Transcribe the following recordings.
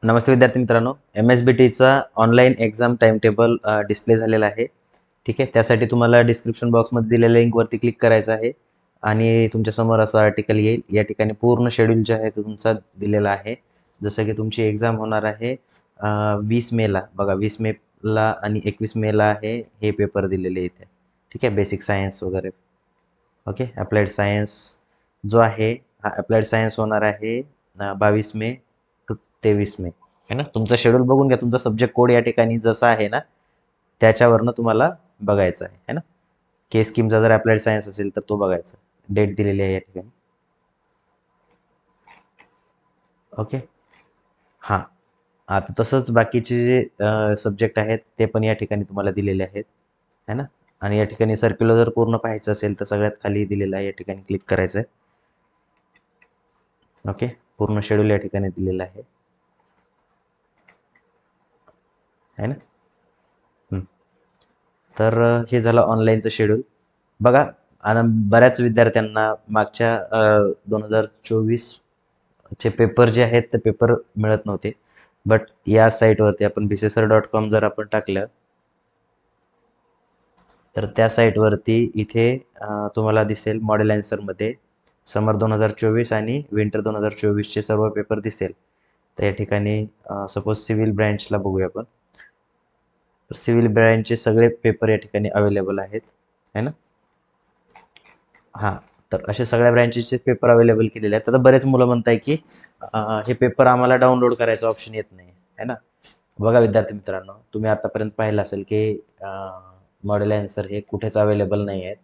नमस्ते विद्यार्थी मित्रांनो, MSBTचा online exam time table display झालेला आहे. ठीक आहे, त्यासाठी तुम्हाला डिस्क्रिप्शन बॉक्समध्ये दिलेल्या लिंकवरती क्लिक करायचं आहे आणि तुमच्यासमोर असं आर्टिकल येईल. या ठिकाणी पूर्ण शेड्यूल जे आहे तो तुमचा दिलेला आहे. जसं की तुमची एक्झाम होणार आहे 20 मेला. बघा 20 मेला आणि 21 मेला आहे हे पेपर दिलेले इथे. ठीक आहे, बेसिक सायन्स वगैरे. ओके, अप्लाइड सायन्स जो आहे हा अप्लाइड सायन्स होणार आहे 22 मे टू 23 मे है ना. तुमचा शेड्यूल बघून घ्या. तुमचा सब्जेक्ट कोड या ठिकाणी जसा आहे ना त्याच्यावरनं तुम्हाला बघायचं आहे है ना. के स्कीमचा जर अप्लाइड सायन्स असेल तर तो बघायचा. डेट दिलेली आहे या ठिकाणी. ओके, हां. आता तसंच बाकीचे जे सब्जेक्ट आहेत ते पण या ठिकाणी तुम्हाला दिलेले आहेत है ना. आणि या ठिकाणी सर्क्युलर जर पूर्ण पाहायचं असेल तर सगळ्यात खाली दिलेलं आहे, या ठिकाणी क्लिक करायचं आहे. ओके, पूर्ण शेड्यूल या ठिकाणी दिलेलं आहे है ना. तर हे झालं ऑनलाईनचं शेड्यूल. बघा, आता बऱ्याच विद्यार्थ्यांना मागच्या 2024चे पेपर जे आहेत ते पेपर मिळत नव्हते. बट या साईटवरती आपण bcsr.com जर आपण टाकलं तर त्या साईटवरती इथे तुम्हाला दिसेल मॉडेल ॲन्सरमध्ये समर 2024 आणि विंटर 2024चे सर्व पेपर दिसेल. तर या ठिकाणी सपोज सिव्हिल ब्रँचला बघूया आपण. तर सिव्हिल ब्रँचचे सगळे पेपर या ठिकाणी अवेलेबल आहेत है ना. हां, तर असे सगळ्या ब्रँचेसचे पेपर अवेलेबल केलेले आहेत. आता बरेच मुलं म्हणताय की हे पेपर आम्हाला डाउनलोड करायचा ऑप्शन येत नाही है ना. बघा विद्यार्थी मित्रांनो, तुम्ही आतापर्यंत पाहिलं असेल की मॉडेल ॲन्सर हे कुठेच अवेलेबल नाही आहेत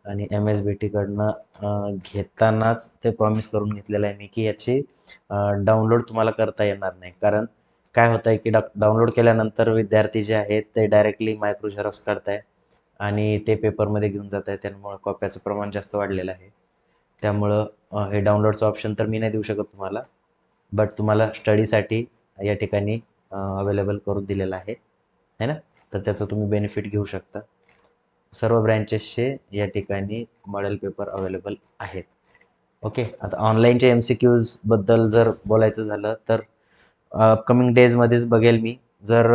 आणि MSBTकडनं घेतानाच ते प्रॉमिस करून घेतलेलं आहे मी की याची डाउनलोड तुम्हाला करता येणार नाही. कारण काय होतं आहे की डाउनलोड केल्यानंतर विद्यार्थी जे आहेत ते डायरेक्टली मायक्रो झेरॉक्स काढताय आणि ते पेपरमध्ये घेऊन जात आहे. त्यामुळं कॉप्याचं प्रमाण जास्त वाढलेलं आहे. त्यामुळं हे डाउनलोडचं ऑप्शन तर मी नाही देऊ शकत तुम्हाला. बट तुम्हाला स्टडीसाठी या ठिकाणी अवेलेबल करून दिलेलं आहे है ना. तर त्याचं तुम्ही बेनिफिट घेऊ शकता. सर्व ब्रँचेसचे या ठिकाणी मॉडेल पेपर अवेलेबल आहेत. ओके, आता ऑनलाईनच्या MCQजबद्दल जर बोलायचं झालं तर अपकमिंग डेजमध्येच बघेल मी. जर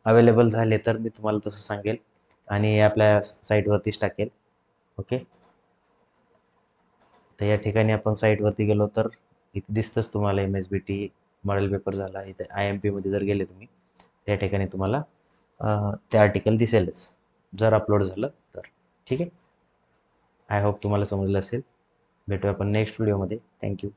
अवेलेबल झाले तर मी तुम्हाला तसं सांगेल आणि आपल्या साईटवरतीच टाकेल. ओके, तर या ठिकाणी आपण साईटवरती गेलो तर इथे दिसतंच तुम्हाला MSBT मॉडेल पेपर झाला. इथे IMPमध्ये जर गेले तुम्ही या ठिकाणी तुम्हाला ते आर्टिकल दिसेलच जर अपलोड झालं तर. ठीक आहे, आय होप तुम्हाला समजलं असेल. भेटूया आपण नेक्स्ट व्हिडिओमध्ये. थँक्यू.